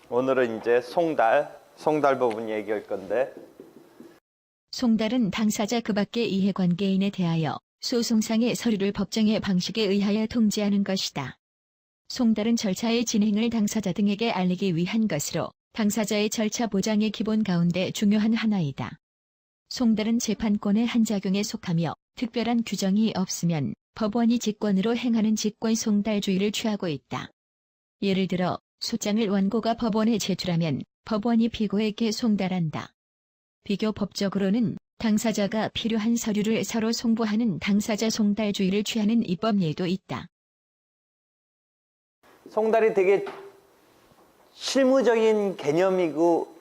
오늘은 이제 송달 부분 얘기할 건데, 송달은 당사자 그 밖의 이해관계인에 대하여 소송상의 서류를 법정의 방식에 의하여 통지하는 것이다. 송달은 절차의 진행을 당사자 등에게 알리기 위한 것으로 당사자의 절차 보장의 기본 가운데 중요한 하나이다. 송달은 재판권의 한 작용에 속하며 특별한 규정이 없으면 법원이 직권으로 행하는 직권 송달주의를 취하고 있다. 예를 들어 소장을 원고가 법원에 제출하면 법원이 피고에게 송달한다. 비교법적으로는 당사자가 필요한 서류를 서로 송부하는 당사자 송달주의를 취하는 입법 예도 있다. 송달이 되게 실무적인 개념이고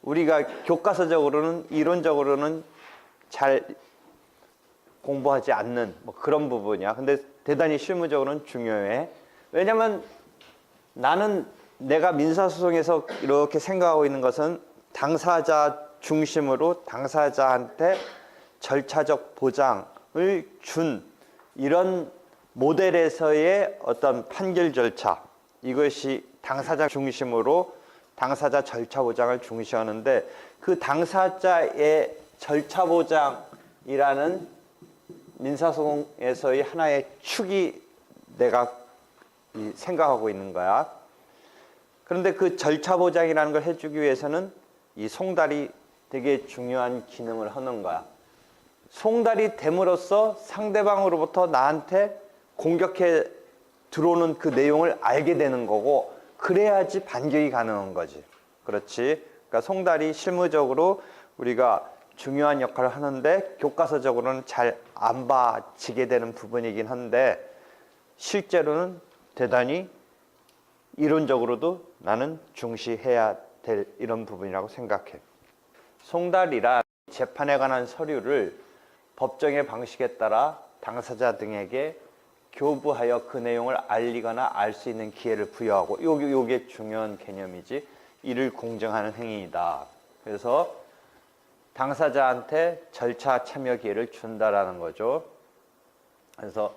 우리가 교과서적으로는 이론적으로는 잘 공부하지 않는 뭐 그런 부분이야. 근데 대단히 실무적으로는 중요해. 왜냐면 나는 내가 민사소송에서 이렇게 생각하고 있는 것은 당사자 중심으로 당사자한테 절차적 보장을 준 이런 모델에서의 어떤 판결 절차, 이것이 당사자 중심으로 당사자 절차 보장을 중시하는데, 그 당사자의 절차 보장이라는 민사소송에서의 하나의 축이 내가 생각하고 있는 거야. 그런데 그 절차 보장이라는 걸 해주기 위해서는 이 송달이 되게 중요한 기능을 하는 거야. 송달이 됨으로써 상대방으로부터 나한테 공격해 들어오는 그 내용을 알게 되는 거고, 그래야지 반격이 가능한 거지. 그렇지? 그러니까 송달이 실무적으로 우리가 중요한 역할을 하는데 교과서적으로는 잘 안 봐지게 되는 부분이긴 한데, 실제로는 대단히 이론적으로도 나는 중시해야 될 이런 부분이라고 생각해. 송달이란 재판에 관한 서류를 법정의 방식에 따라 당사자 등에게 교부하여 그 내용을 알리거나 알 수 있는 기회를 부여하고, 요게 중요한 개념이지. 이를 공정하는 행위이다. 그래서 당사자한테 절차 참여 기회를 준다라는 거죠. 그래서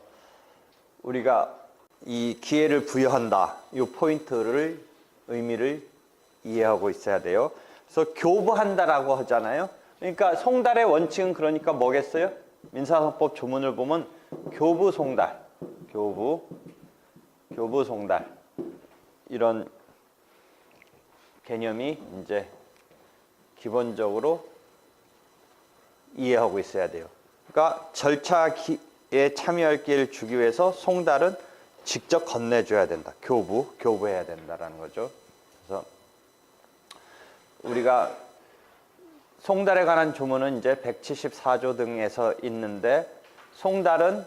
우리가 이 기회를 부여한다, 이 포인트를, 의미를 이해하고 있어야 돼요. 그래서 교부한다라고 하잖아요. 그러니까 송달의 원칙은 그러니까 뭐겠어요? 민사소송법 조문을 보면 교부송달, 교부송달 이런 개념이 이제 기본적으로 이해하고 있어야 돼요. 그러니까 절차에 참여할 기회를 주기 위해서 송달은 직접 건네줘야 된다. 교부해야 된다라는 거죠. 그래서 우리가 송달에 관한 조문은 이제 174조 등에서 있는데, 송달은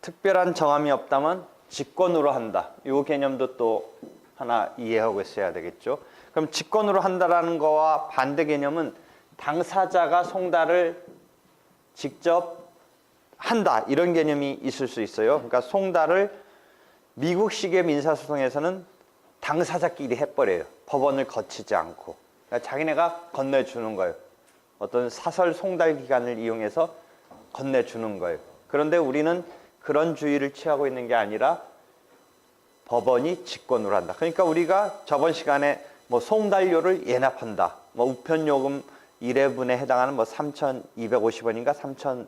특별한 정함이 없다면 직권으로 한다. 이 개념도 또 하나 이해하고 있어야 되겠죠. 그럼 직권으로 한다라는 거와 반대 개념은 당사자가 송달을 직접 한다, 이런 개념이 있을 수 있어요. 그러니까 송달을 미국식의 민사소송에서는 당사자끼리 해버려요. 법원을 거치지 않고. 그러니까 자기네가 건네주는 거예요. 어떤 사설 송달 기간을 이용해서 건네주는 거예요. 그런데 우리는 그런 주의를 취하고 있는 게 아니라 법원이 직권으로 한다. 그러니까 우리가 저번 시간에 뭐 송달료를 예납한다, 뭐 우편요금 1회분에 해당하는 뭐 3,250원인가 3,000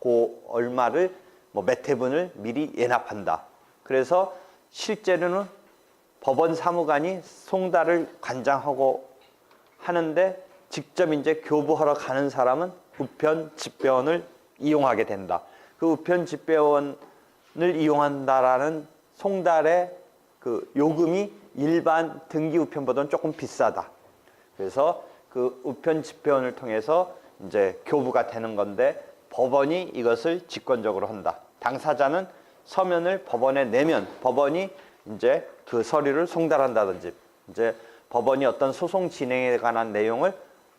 고 얼마를 뭐 몇 회분을 미리 예납한다. 그래서 실제로는 법원 사무관이 송달을 관장하고 하는데, 직접 이제 교부하러 가는 사람은 우편 집배원을 이용하게 된다. 그 우편 집배원을 이용한다라는 송달의 그 요금이 일반 등기 우편보다는 조금 비싸다. 그래서 그 우편 집배원을 통해서 이제 교부가 되는 건데, 법원이 이것을 직권적으로 한다. 당사자는 서면을 법원에 내면 법원이 이제 그 서류를 송달한다든지, 이제 법원이 어떤 소송 진행에 관한 내용을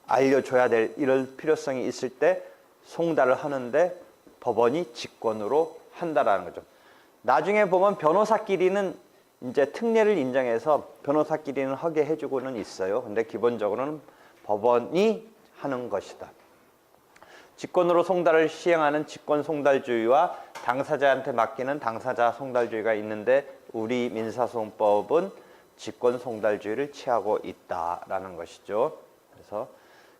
알려줘야 될 이럴 필요성이 있을 때 송달을 하는데 법원이 직권으로 한다라는 거죠. 나중에 보면 변호사끼리는 이제 특례를 인정해서 변호사끼리는 하게 해주고는 있어요. 근데 기본적으로는 법원이 하는 것이다. 직권으로 송달을 시행하는 직권 송달주의와 당사자한테 맡기는 당사자 송달주의가 있는데 우리 민사소송법은 직권 송달주의를 취하고 있다라는 것이죠. 그래서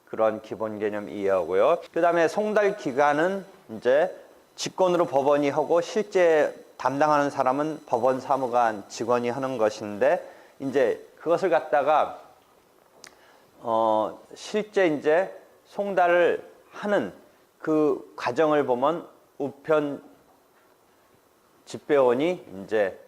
그런 기본 개념 이해하고요. 그다음에 송달 기간은 이제 직권으로 법원이 하고 실제 담당하는 사람은 법원 사무관 직원이 하는 것인데 이제 그것을 갖다가 실제 이제 송달을 하는 그 과정을 보면 우편 집배원이 이제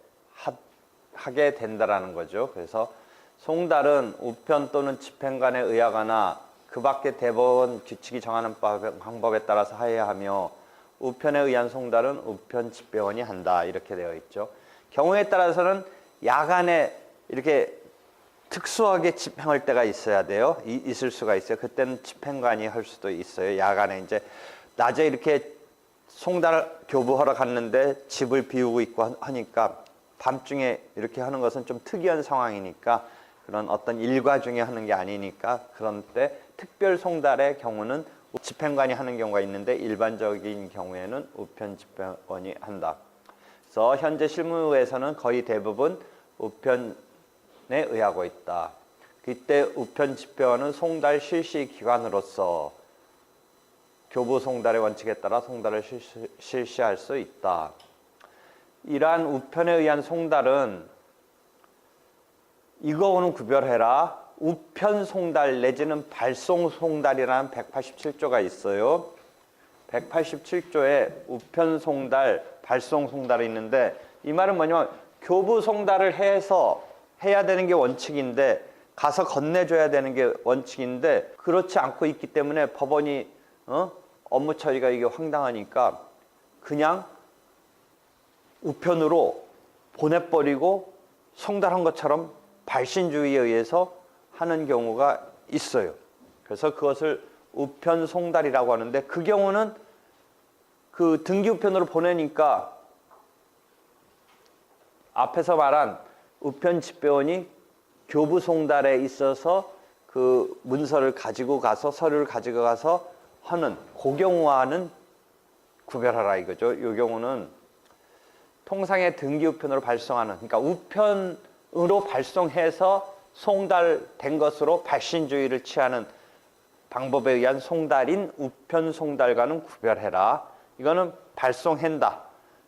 하게 된다라는 거죠. 그래서 송달은 우편 또는 집행관에 의하거나 그 밖에 대법원 규칙이 정하는 방법에 따라서 하여야 하며 우편에 의한 송달은 우편 집배원이 한다 이렇게 되어 있죠. 경우에 따라서는 야간에 이렇게 특수하게 집행할 때가 있어야 돼요. 있을 수가 있어요. 그때는 집행관이 할 수도 있어요. 야간에 이제 낮에 이렇게 송달 교부하러 갔는데 집을 비우고 있고 하니까 밤중에 이렇게 하는 것은 좀 특이한 상황이니까 그런 어떤 일과 중에 하는 게 아니니까 그런 때 특별 송달의 경우는 집행관이 하는 경우가 있는데 일반적인 경우에는 우편 집배원이 한다. 그래서 현재 실무에서는 거의 대부분 우편에 의하고 있다. 그때 우편 집배원은 송달 실시 기관으로서 교부 송달의 원칙에 따라 송달을 실시할 수 있다. 이러한 우편에 의한 송달은 이거는 구별해라. 우편 송달 내지는 발송 송달이라는 187조가 있어요. 187조에 우편 송달, 발송 송달이 있는데 이 말은 뭐냐면 교부 송달을 해서 해야 되는 게 원칙인데 가서 건네줘야 되는 게 원칙인데 그렇지 않고 있기 때문에 법원이 업무 처리가 이게 황당하니까 그냥 우편으로 보내버리고 송달한 것처럼 발신주의에 의해서 하는 경우가 있어요. 그래서 그것을 우편 송달이라고 하는데 그 경우는 그 등기 우편으로 보내니까 앞에서 말한 우편 집배원이 교부 송달에 있어서 그 문서를 가지고 가서 서류를 가지고 가서 하는 그 경우와는 구별하라 이거죠. 이 경우는 통상의 등기 우편으로 발송하는 그러니까 우편으로 발송해서 송달된 것으로 발신주의를 취하는 방법에 의한 송달인 우편 송달과는 구별해라. 이거는 발송한다.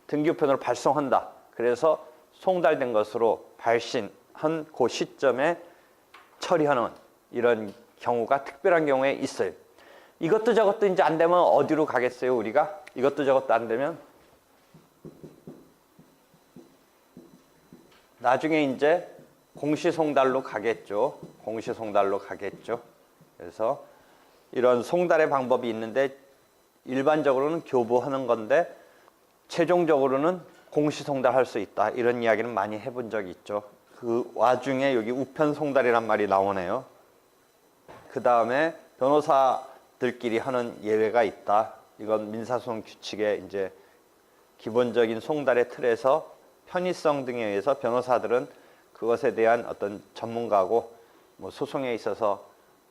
등기 우편으로 발송한다. 그래서 송달된 것으로 발신한 그 시점에 처리하는 이런 경우가 특별한 경우에 있어요. 이것도 저것도 이제 안 되면 어디로 가겠어요, 우리가? 이것도 저것도 안 되면 나중에 이제 공시송달로 가겠죠. 공시송달로 가겠죠. 그래서 이런 송달의 방법이 있는데 일반적으로는 교부하는 건데 최종적으로는 공시송달할 수 있다. 이런 이야기는 많이 해본 적이 있죠. 그 와중에 여기 우편송달이란 말이 나오네요. 그 다음에 변호사들끼리 하는 예외가 있다. 이건 민사소송 규칙의 이제 기본적인 송달의 틀에서 편의성 등에 의해서 변호사들은 그것에 대한 어떤 전문가고 뭐 소송에 있어서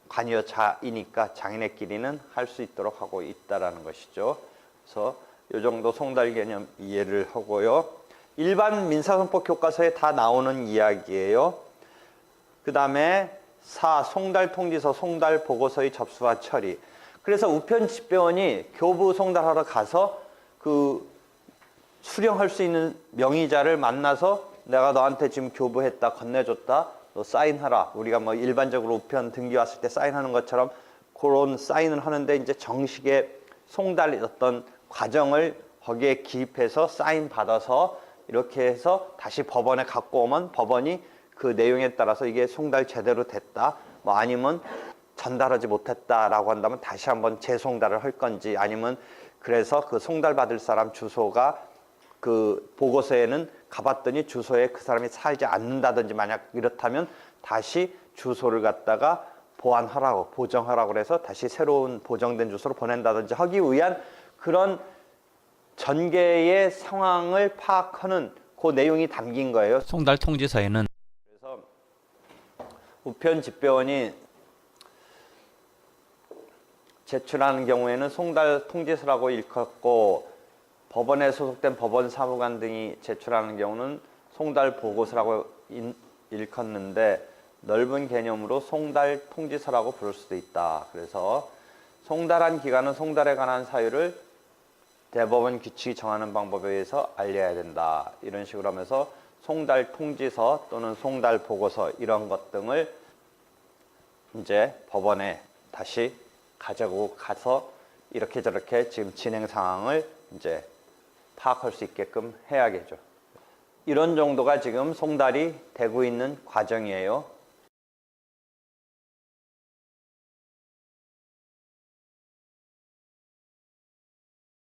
관여자이니까 장인애끼리는 할 수 있도록 하고 있다라는 것이죠. 그래서 이 정도 송달 개념 이해를 하고요. 일반 민사소송법 교과서에 다 나오는 이야기예요. 그 다음에 4. 송달 통지서, 송달 보고서의 접수와 처리. 그래서 우편 집배원이 교부 송달하러 가서 그 수령할 수 있는 명의자를 만나서 내가 너한테 지금 교부했다, 건네줬다, 너 사인하라. 우리가 뭐 일반적으로 우편 등기 왔을 때 사인하는 것처럼 그런 사인을 하는데 이제 정식의 송달 어떤 과정을 거기에 기입해서 사인 받아서 이렇게 해서 다시 법원에 갖고 오면 법원이 그 내용에 따라서 이게 송달 제대로 됐다, 뭐 아니면 전달하지 못했다라고 한다면 다시 한번 재송달을 할 건지 아니면 그래서 그 송달 받을 사람 주소가 그 보고서에는 가봤더니 주소에 그 사람이 살지 않는다든지 만약 이렇다면 다시 주소를 갖다가 보완하라고 보정하라고 해서 다시 새로운 보정된 주소로 보낸다든지 하기 위한 그런 전개의 상황을 파악하는 그 내용이 담긴 거예요. 송달 통지서에는 그래서 우편 집배원이 제출하는 경우에는 송달 통지서라고 일컫고 법원에 소속된 법원 사무관 등이 제출하는 경우는 송달 보고서라고 일컫는데 넓은 개념으로 송달 통지서라고 부를 수도 있다. 그래서 송달한 기관은 송달에 관한 사유를 대법원 규칙이 정하는 방법에 의해서 알려야 된다. 이런 식으로 하면서 송달 통지서 또는 송달 보고서 이런 것 등을 이제 법원에 다시 가지고 가서 이렇게 저렇게 지금 진행 상황을 이제 파악할 수 있게끔 해야겠죠. 이런 정도가 지금 송달이 되고 있는 과정이에요.